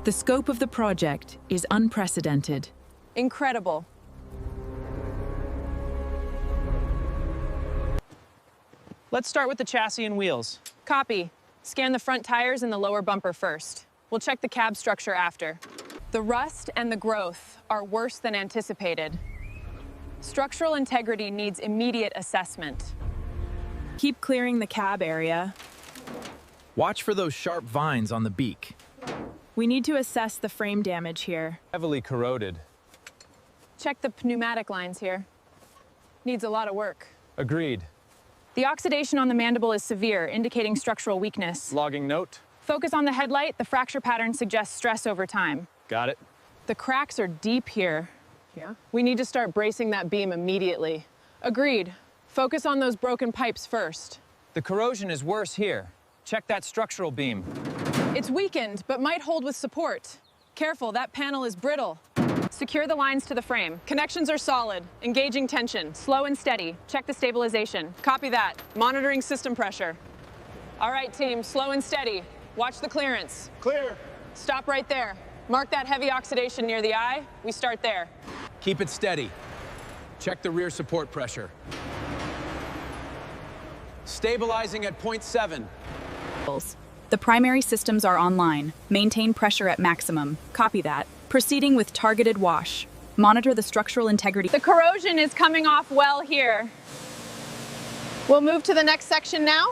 The scope of the project is unprecedented. Incredible. Let's start with the chassis and wheels. Copy. Scan the front tires and the lower bumper first. We'll check the cab structure after. The rust and the growth are worse than anticipated. Structural integrity needs immediate assessment. Keep clearing the cab area. Watch for those sharp vines on the beak. We need to assess the frame damage here. Heavily corroded. Check the pneumatic lines here. Needs a lot of work. Agreed. The oxidation on the mandible is severe, indicating structural weakness. Logging note. Focus on the headlight. The fracture pattern suggests stress over time. Got it. The cracks are deep here. Yeah? We need to start bracing that beam immediately. Agreed. Focus on those broken pipes first. The corrosion is worse here. Check that structural beam. It's weakened, but might hold with support. Careful, that panel is brittle. Secure the lines to the frame. Connections are solid. Engaging tension. Slow and steady. Check the stabilization. Copy that. Monitoring system pressure. All right, team, slow and steady. Watch the clearance. Clear. Stop right there. Mark that heavy oxidation near the eye. We start there. Keep it steady. Check the rear support pressure. Stabilizing at 0.7. The primary systems are online. Maintain pressure at maximum. Copy that. Proceeding with targeted wash. Monitor the structural integrity. The corrosion is coming off well here. We'll move to the next section now.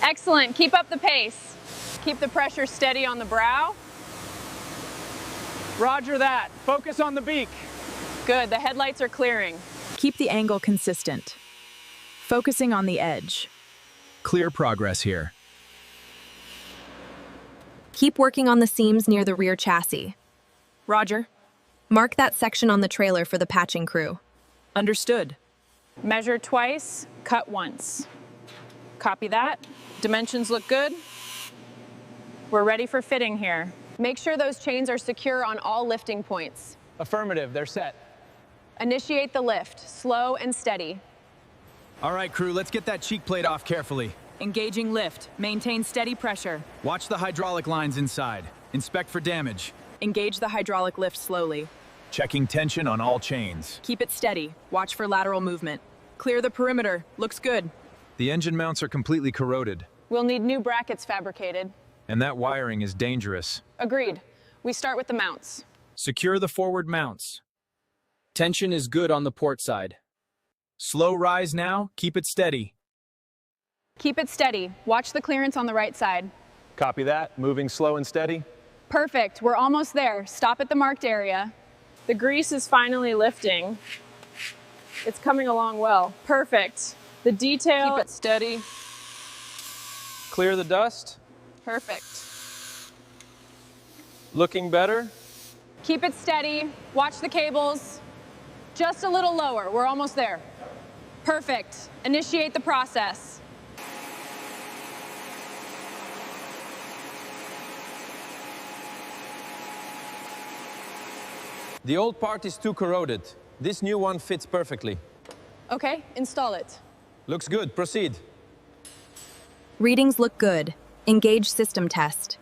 Excellent. Keep up the pace. Keep the pressure steady on the brow. Roger that. Focus on the beak. Good. The headlights are clearing. Keep the angle consistent. Focusing on the edge. Clear progress here. Keep working on the seams near the rear chassis. Roger. Mark that section on the trailer for the patching crew. Understood. Measure twice, cut once. Copy that. Dimensions look good. We're ready for fitting here. Make sure those chains are secure on all lifting points. Affirmative, they're set. Initiate the lift, slow and steady. All right, crew, let's get that cheek plate off carefully. Engaging lift. Maintain steady pressure. Watch the hydraulic lines inside. Inspect for damage. Engage the hydraulic lift slowly. Checking tension on all chains. Keep it steady. Watch for lateral movement. Clear the perimeter. Looks good. The engine mounts are completely corroded, We'll need new brackets fabricated. and that wiring is dangerous. Agreed. We start with the mounts. Secure the forward mounts. Tension is good on the port side. Slow rise now, keep it steady. Keep it steady. Watch the clearance on the right side. Copy that. Moving slow and steady. Perfect. We're almost there. Stop at the marked area. The grease is finally lifting. It's coming along well. Perfect. The detail. Keep it steady. Clear the dust. Perfect. Looking better. Keep it steady. Watch the cables. Just a little lower. We're almost there. Perfect. Initiate the process. The old part is too corroded. This new one fits perfectly. Okay, install it. Looks good. Proceed. Readings look good. Engage system test.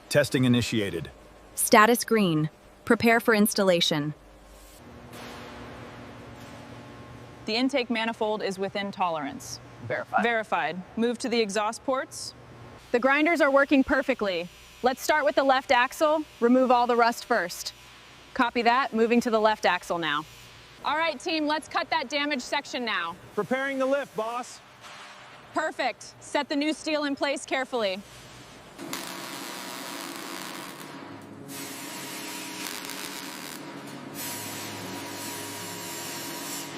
Testing initiated. Status green. Prepare for installation. The intake manifold is within tolerance. Verified. Move to the exhaust ports. The grinders are working perfectly. Let's start with the left axle. Remove all the rust first. Copy that. Moving to the left axle now. All right, team, let's cut that damaged section now. Preparing the lift, boss. Perfect. Set the new steel in place carefully.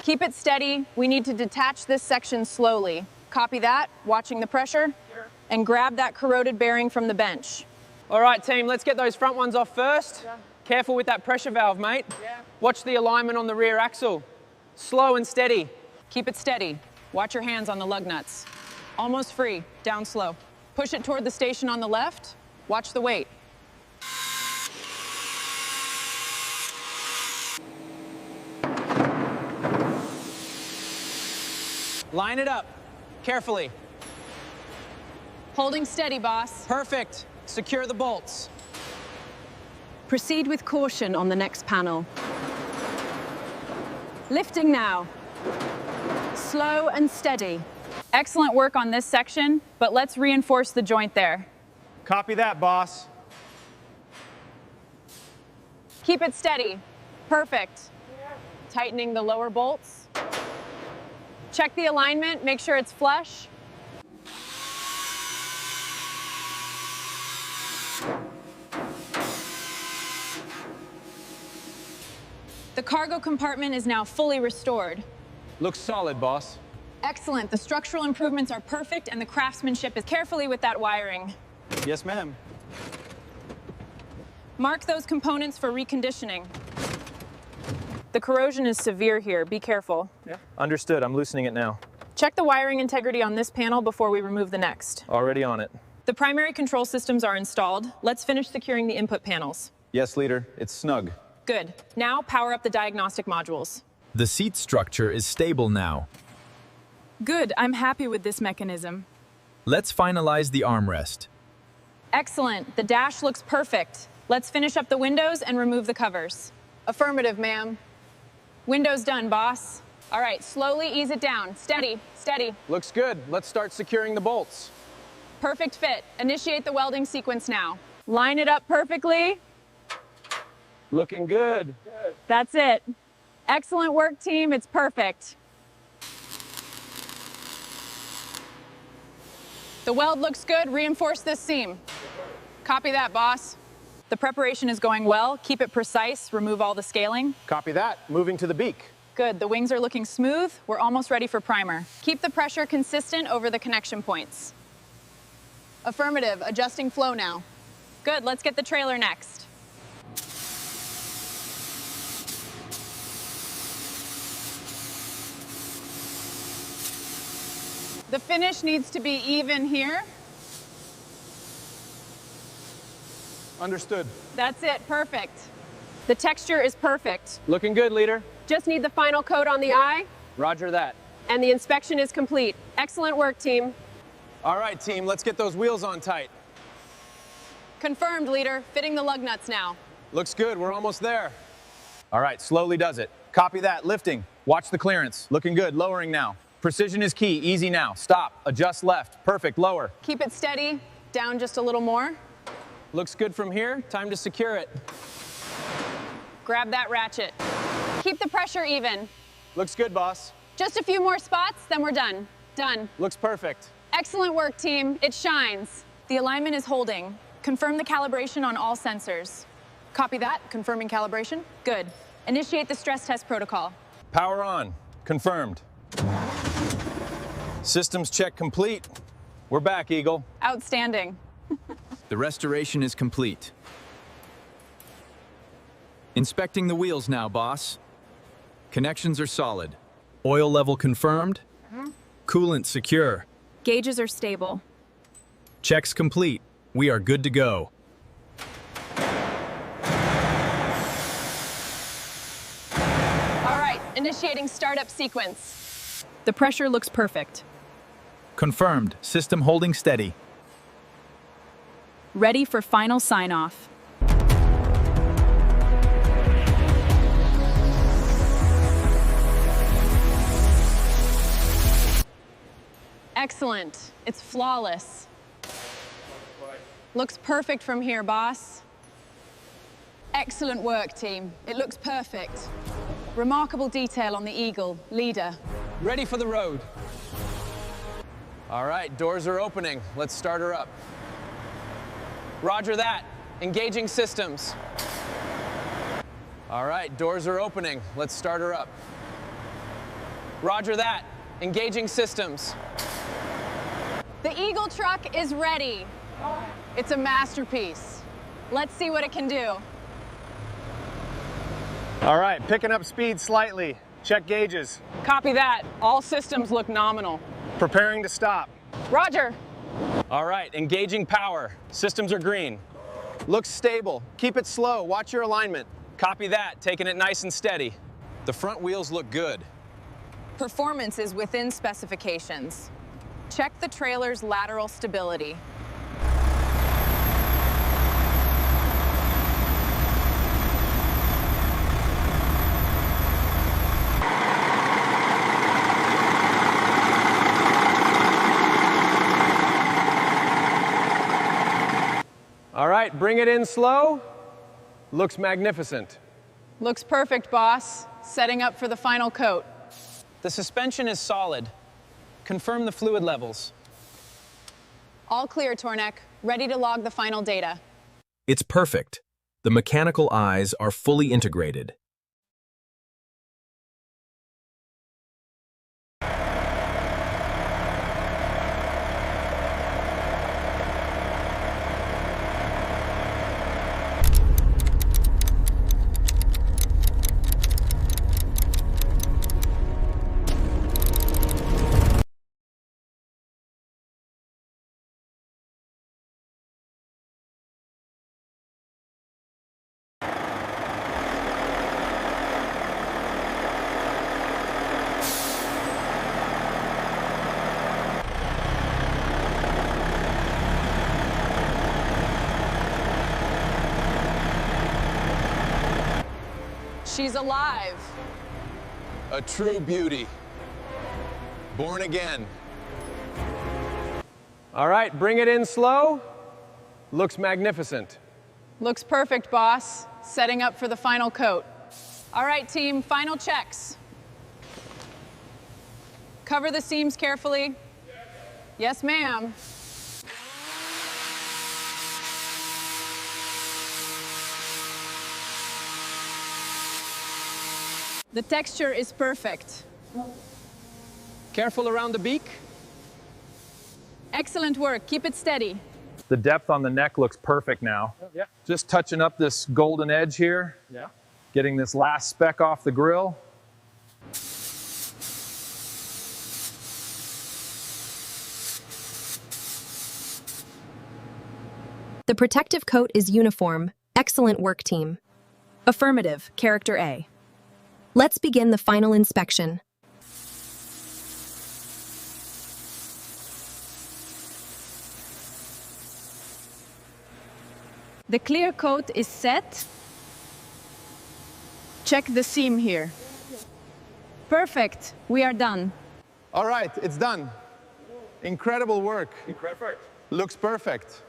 Keep it steady. We need to detach this section slowly. Copy that, watching the pressure, and grab that corroded bearing from the bench. All right, team, let's get those front ones off first. Careful with that pressure valve, mate. Watch the alignment on the rear axle. Slow and steady. Keep it steady. Watch your hands on the lug nuts. Almost free, down slow. Push it toward the station on the left. Watch the weight. Line it up. Carefully. Holding steady, boss. Perfect. Secure the bolts. Proceed with caution on the next panel. Lifting now. Slow and steady. Excellent work on this section, but let's reinforce the joint there. Copy that, boss. Keep it steady. Perfect. Tightening the lower bolts. Check the alignment, make sure it's flush. The cargo compartment is now fully restored. Looks solid, boss. Excellent. The structural improvements are perfect and the craftsmanship is carefully with that wiring. Yes, ma'am. Mark those components for reconditioning. The corrosion is severe here. Be careful. Yeah. Understood. I'm loosening it now. Check the wiring integrity on this panel before we remove the next. Already on it. The primary control systems are installed. Let's finish securing the input panels. Yes, leader. It's snug. Good. Now power up the diagnostic modules. The seat structure is stable now. Good, I'm happy with this mechanism. Let's finalize the armrest. Excellent. The dash looks perfect. Let's finish up the windows and remove the covers. Affirmative, ma'am. Windows done, boss. All right, slowly ease it down. Steady, steady. Looks good. Let's start securing the bolts. Perfect fit. Initiate the welding sequence now. Line it up perfectly. Looking good. That's it. Excellent work, team. It's perfect. The weld looks good. Reinforce this seam. Copy that, boss. The preparation is going well. Keep it precise. Remove all the scaling. Copy that. Moving to the beak. Good. The wings are looking smooth. We're almost ready for primer. Keep the pressure consistent over the connection points. Affirmative. Adjusting flow now. Good. Let's get the trailer next. The finish needs to be even here. Understood. That's it. Perfect. The texture is perfect. Looking good, leader. Just need the final coat on the eye, Roger that. and the inspection is complete. Excellent work, team. All right, team, let's get those wheels on tight. Confirmed, leader. Fitting the lug nuts now. Looks good. We're almost there. All right, slowly does it. Copy that. Lifting. Watch the clearance. Looking good. Lowering now. Precision is key. Easy now. Stop. Adjust left. Perfect. Lower. Keep it steady. Down just a little more. Looks good from here. Time to secure it. Grab that ratchet. Keep the pressure even. Looks good, boss. Just a few more spots, then we're done. Done. Looks perfect. Excellent work, team. It shines. The alignment is holding. Confirm the calibration on all sensors. Copy that. Confirming calibration. Good. Initiate the stress test protocol. Power on. Confirmed. Systems check complete. We're back, Eagle. Outstanding. The restoration is complete. Inspecting the wheels now, boss. Connections are solid. Oil level confirmed. Coolant secure. Gauges are stable. Checks complete. We are good to go. All right, initiating startup sequence. The pressure looks perfect. Confirmed. System holding steady. Ready for final sign-off. Excellent. It's flawless. Looks perfect from here, boss. Excellent work, team. It looks perfect. Remarkable detail on the Eagle. Leader. Ready for the road. All right, doors are opening. Let's start her up. Roger that. Engaging systems. All right, doors are opening. Let's start her up. Roger that. Engaging systems. The Eagle truck is ready. It's a masterpiece. Let's see what it can do. All right, picking up speed slightly. Check gauges. Copy that. All systems look nominal. Preparing to stop. Roger. All right, engaging power. Systems are green. Looks stable. Keep it slow. Watch your alignment. Copy that. Taking it nice and steady. The front wheels look good. Performance is within specifications. Check the trailer's lateral stability. right, bring it in slow. Looks magnificent. Looks perfect, boss. Setting up for the final coat. The suspension is solid. Confirm the fluid levels. All clear, Tornek. Ready to log the final data. It's perfect. The mechanical eyes are fully integrated. She's alive. A true beauty. Born again. All right, bring it in slow. Looks magnificent. Looks perfect, boss. Setting up for the final coat. All right, team, final checks. Cover the seams carefully. Yes, ma'am. The texture is perfect. Careful around the beak. Excellent work. Keep it steady. The depth on the neck looks perfect now. Yeah. Just touching up this golden edge here. Yeah. Getting this last speck off the grill. The protective coat is uniform. Excellent work, team. Affirmative, character A. Let's begin the final inspection. The clear coat is set. Check the seam here. Perfect. We are done. All right, it's done. Incredible work. Perfect. Looks perfect.